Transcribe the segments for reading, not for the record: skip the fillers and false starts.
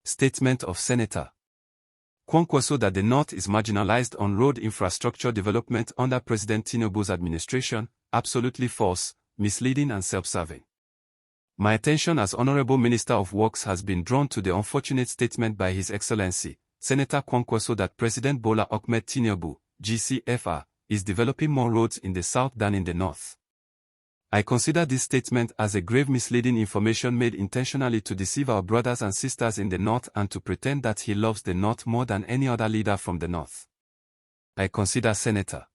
Statement of Senator Kwankwaso that the North is marginalized on road infrastructure development under President Tinubu's administration, absolutely false, misleading and self-serving. My attention as Honorable Minister of Works has been drawn to the unfortunate statement by His Excellency, Senator Kwankwaso that President Bola Ahmed Tinubu, GCFR, is developing more roads in the South than in the North. I consider this statement as a grave misleading information made intentionally to deceive our brothers and sisters in the North and to pretend that he loves the North more than any other leader from the North. I consider Senator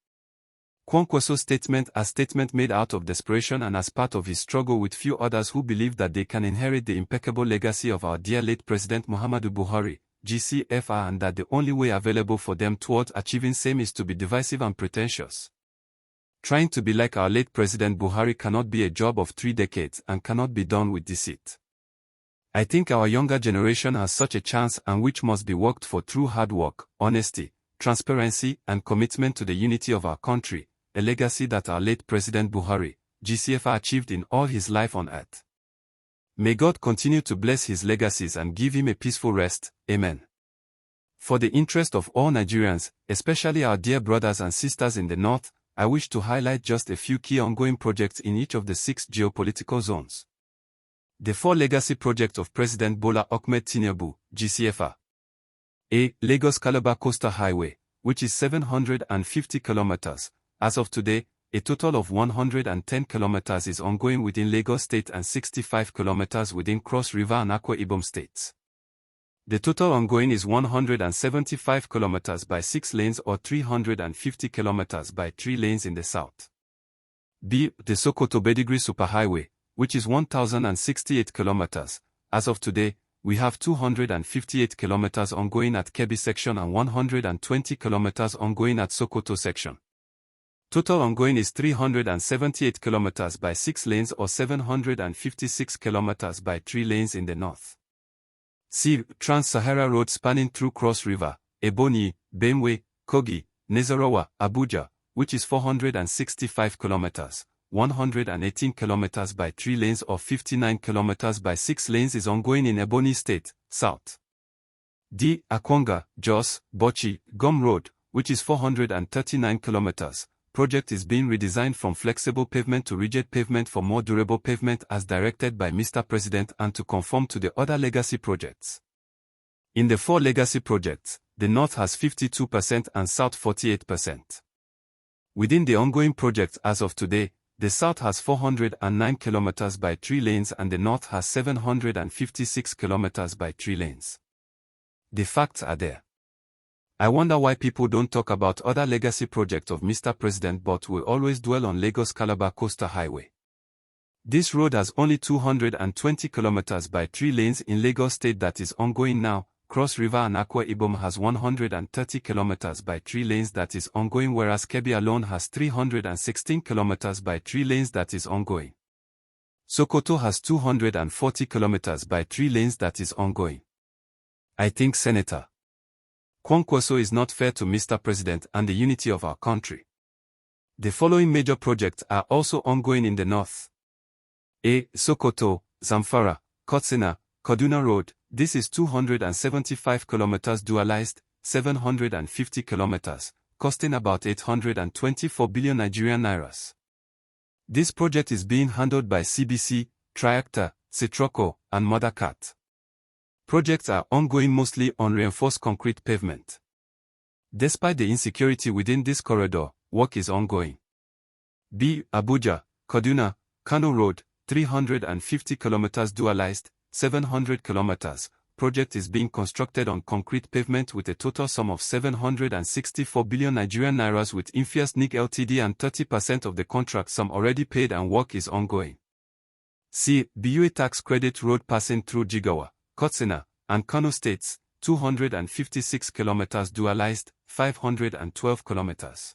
Kwankwaso's statement as statement made out of desperation and as part of his struggle with few others who believe that they can inherit the impeccable legacy of our dear late President Muhammadu Buhari, GCFR, and that the only way available for them towards achieving same is to be divisive and pretentious. Trying to be like our late President Buhari cannot be a job of 3 decades and cannot be done with deceit. I think our younger generation has such a chance and which must be worked for through hard work, honesty, transparency, and commitment to the unity of our country, a legacy that our late President Buhari, GCFR, achieved in all his life on earth. May God continue to bless his legacies and give him a peaceful rest. Amen. For the interest of all Nigerians, especially our dear brothers and sisters in the North, I wish to highlight just a few key ongoing projects in each of the 6 geopolitical zones. The 4 legacy projects of President Bola Ahmed Tinubu, GCFR. A. Lagos-Calabar Coastal Highway, which is 750 kilometers. As of today, a total of 110 kilometers is ongoing within Lagos State and 65 kilometers within Cross River and Akwa Ibom states. The total ongoing is 175 kilometers by 6 lanes or 350 kilometers by 3 lanes in the south. B. The Sokoto-Badagry Superhighway, which is 1,068 kilometers. As of today, we have 258 kilometers ongoing at Kebbi section and 120 kilometers ongoing at Sokoto section. Total ongoing is 378 kilometers by 6 lanes or 756 kilometers by 3 lanes in the north. C. Trans-Sahara Road spanning through Cross River, Ebonyi, Benue, Kogi, Nasarawa, Abuja, which is 465 kilometers, 118 kilometers by 3 lanes or 59 kilometers by 6 lanes is ongoing in Ebonyi State, south. D. Akwanga, Jos, Bauchi, Gum Road, which is 439 kilometers. Project is being redesigned from flexible pavement to rigid pavement for more durable pavement as directed by Mr. President and to conform to the other legacy projects. In the 4 legacy projects, the North has 52% and South 48%. Within the ongoing projects as of today, the South has 409 kilometers by 3 lanes and the North has 756 kilometers by 3 lanes. The facts are there. I wonder why people don't talk about other legacy projects of Mr. President but will always dwell on Lagos-Calabar Coastal Highway. This road has only 220 kilometers by 3 lanes in Lagos State that is ongoing now. Cross River and Akwa Ibom has 130 kilometers by 3 lanes that is ongoing, whereas Kebbi alone has 316 kilometers by 3 lanes that is ongoing. Sokoto has 240 kilometers by 3 lanes that is ongoing. I think Senator Kwankwaso is not fair to Mr. President and the unity of our country. The following major projects are also ongoing in the north. A. Sokoto, Zamfara, Katsina, Kaduna Road. This is 275 kilometers dualized, 750 kilometers, costing about 824 billion Nigerian nairas. This project is being handled by CBC, Triacta, Citroco, and Mothercat. Projects are ongoing mostly on reinforced concrete pavement. Despite the insecurity within this corridor, work is ongoing. B. Abuja-Kano Road, 350 kilometers dualized, 700 kilometers. Project is being constructed on concrete pavement with a total sum of 764 billion Nigerian nairas with Infias NIC Ltd and 30% of the contract sum already paid and work is ongoing. C. BUA Tax Credit Road passing through Jigawa, Katsina, and Kano states, 256 kilometers dualized, 512 kilometers.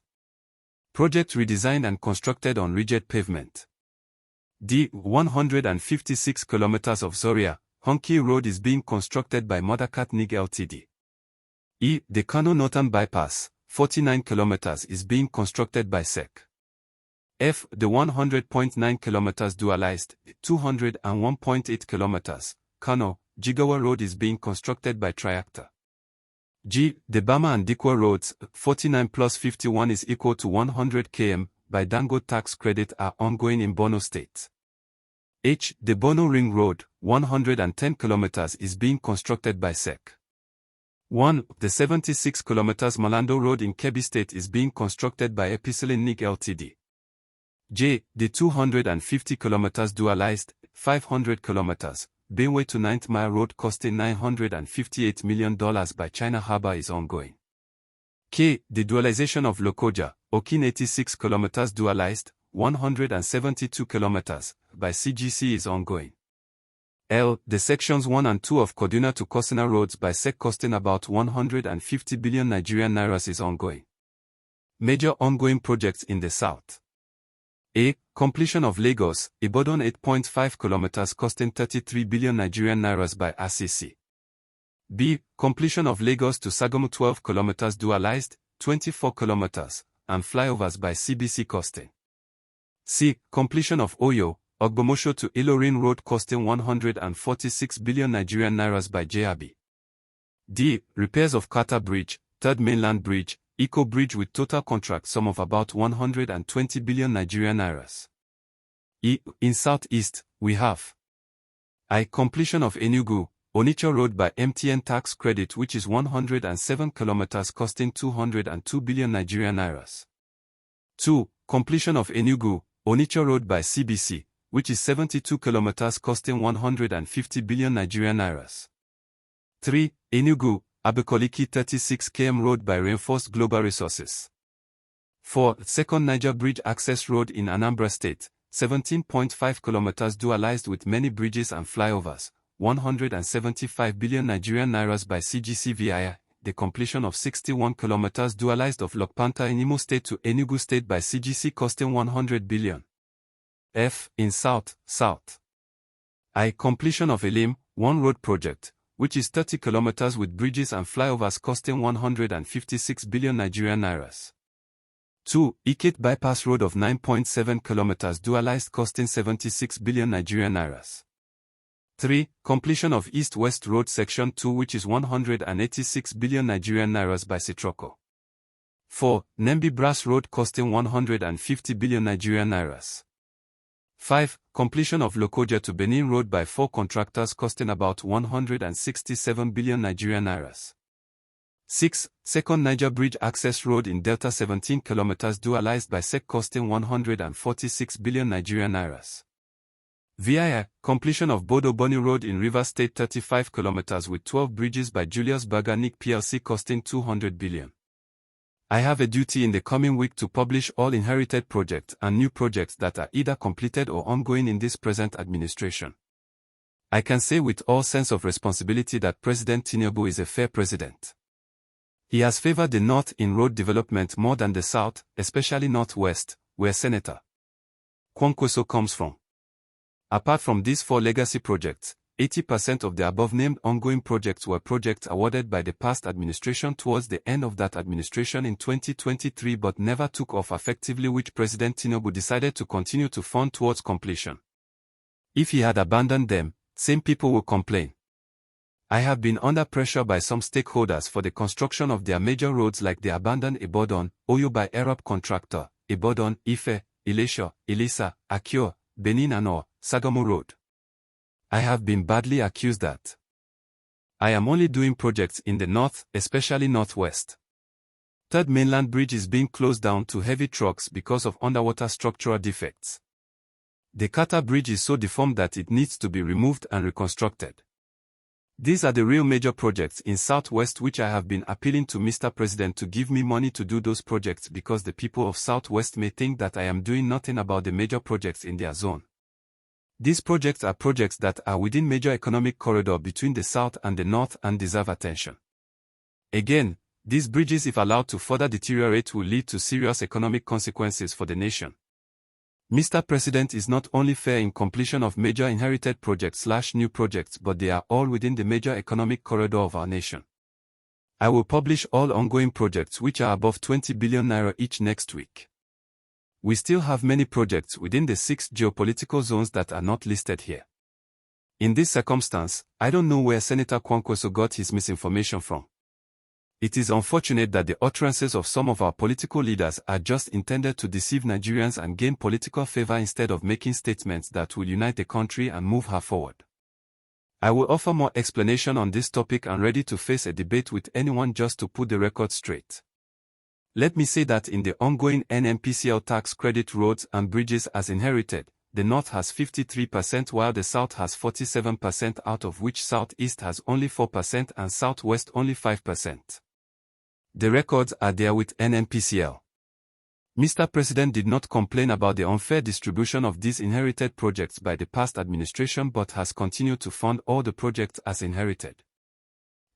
Project redesigned and constructed on rigid pavement. D. 156 kilometers of Zoria, Honki Road is being constructed by Mothercat NIG Ltd. E. The Kano Northern Bypass, 49 kilometers is being constructed by SEC. F. The 100.9 kilometers dualized, 201.8 kilometers, Kano, Jigawa Road is being constructed by Triactor. G. The Bama and Dikwa roads, 49 plus 51 is equal to 100 km, by Dangote tax credit are ongoing in Borno State. H. The Borno Ring Road, 110 km is being constructed by SEC. 1. The 76 km Malando Road in Kebbi State is being constructed by Epicillin Nig Ltd. J. The 250 km dualized, 500 km, Benue to 9th Mile Road costing $958 million by China Harbour is ongoing. K. The dualization of Lokoja, Okin 86 km dualized, 172 km, by CGC is ongoing. L. The sections 1 and 2 of Kaduna to Katsina roads by SEC costing about 150 billion Nigerian nairas is ongoing. Major ongoing projects in the south. A. Completion of Lagos, Ibadan 8.5 km costing 33 billion Nigerian nairas by RCC. B. Completion of Lagos to Sagamu 12 km dualized, 24 km, and flyovers by CBC costing. C. Completion of Oyo, Ogbomosho to Ilorin Road costing 146 billion Nigerian nairas by JRB. D. Repairs of Kata Bridge, Third Mainland Bridge, Eco Bridge with total contract sum of about 120 billion Nigerian nairas. E. In Southeast, we have I. Completion of Enugu, Onitsha Road by MTN tax credit which is 107 km costing 202 billion Nigerian nairas. 2. Completion of Enugu, Onitsha Road by CBC, which is 72 km costing 150 billion Nigerian nairas. 3. Enugu, Abekoliki 36 km road by Reinforced Global Resources. 4. Second Niger Bridge Access Road in Anambra State, 17.5 km dualized with many bridges and flyovers, 175 billion Nigerian nairas by CGC via the completion of 61 km dualized of Lokpanta in Imo State to Enugu State by CGC costing 100 billion. F. In South. I. Completion of Elim, One Road Project, which is 30 km with bridges and flyovers costing 156 billion Nigerian nairas. 2. Iket Bypass Road of 9.7 km dualized costing 76 billion Nigerian nairas. 3. Completion of East-West Road Section 2 which is 186 billion Nigerian nairas by Citroco. 4. Nembi Brass Road costing 150 billion Nigerian nairas. 5. Completion of Lokoja to Benin Road by 4 contractors costing about 167 billion Nigerian nairas. 6. Second Niger Bridge Access Road in Delta 17 km dualized by SEC costing 146 billion Nigerian nairas. VIA, completion of Bodo Boni Road in Rivers State 35 km with 12 bridges by Julius Berger Nic plc costing 200 billion. I have a duty in the coming week to publish all inherited projects and new projects that are either completed or ongoing in this present administration. I can say with all sense of responsibility that President Tinubu is a fair president. He has favored the North in road development more than the South, especially Northwest, where Senator Kwankwaso comes from. Apart from these 4 legacy projects, 80% of the above-named ongoing projects were projects awarded by the past administration towards the end of that administration in 2023 but never took off effectively, which President Tinubu decided to continue to fund towards completion. If he had abandoned them, same people will complain. I have been under pressure by some stakeholders for the construction of their major roads like the abandoned Ibadan, Oyo by Arab contractor, Ibadan, Ife, Ilesha, Ilisa, Akio, Benin and Sagamu Road. I have been badly accused that I am only doing projects in the north, especially northwest. Third Mainland Bridge is being closed down to heavy trucks because of underwater structural defects. The Kata Bridge is so deformed that it needs to be removed and reconstructed. These are the real major projects in Southwest which I have been appealing to Mr. President to give me money to do those projects because the people of Southwest may think that I am doing nothing about the major projects in their zone. These projects are projects that are within major economic corridor between the South and the North and deserve attention. Again, these bridges if allowed to further deteriorate will lead to serious economic consequences for the nation. Mr. President is not only fair in completion of major inherited projects/new projects but they are all within the major economic corridor of our nation. I will publish all ongoing projects which are above 20 billion naira each next week. We still have many projects within the 6 geopolitical zones that are not listed here. In this circumstance, I don't know where Senator Kwankwaso got his misinformation from. It is unfortunate that the utterances of some of our political leaders are just intended to deceive Nigerians and gain political favor instead of making statements that will unite the country and move her forward. I will offer more explanation on this topic and ready to face a debate with anyone just to put the record straight. Let me say that in the ongoing NNPCL tax credit, roads and bridges as inherited, the North has 53% while the South has 47%, out of which Southeast has only 4% and Southwest only 5%. The records are there with NNPCL. Mr. President did not complain about the unfair distribution of these inherited projects by the past administration but has continued to fund all the projects as inherited.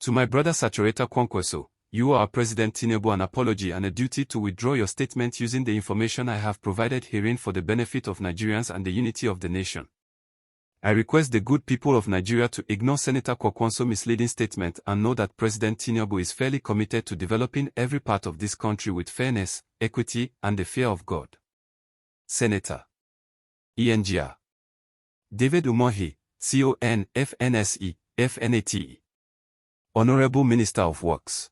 To my brother Saturator Kwankwaso, you owe President Tinubu an apology and a duty to withdraw your statement using the information I have provided herein for the benefit of Nigerians and the unity of the nation. I request the good people of Nigeria to ignore Senator Kwankwaso's misleading statement and know that President Tinubu is fairly committed to developing every part of this country with fairness, equity, and the fear of God. Senator ENGR David Umahi, CON, FNSE, FNATE. Honorable Minister of Works.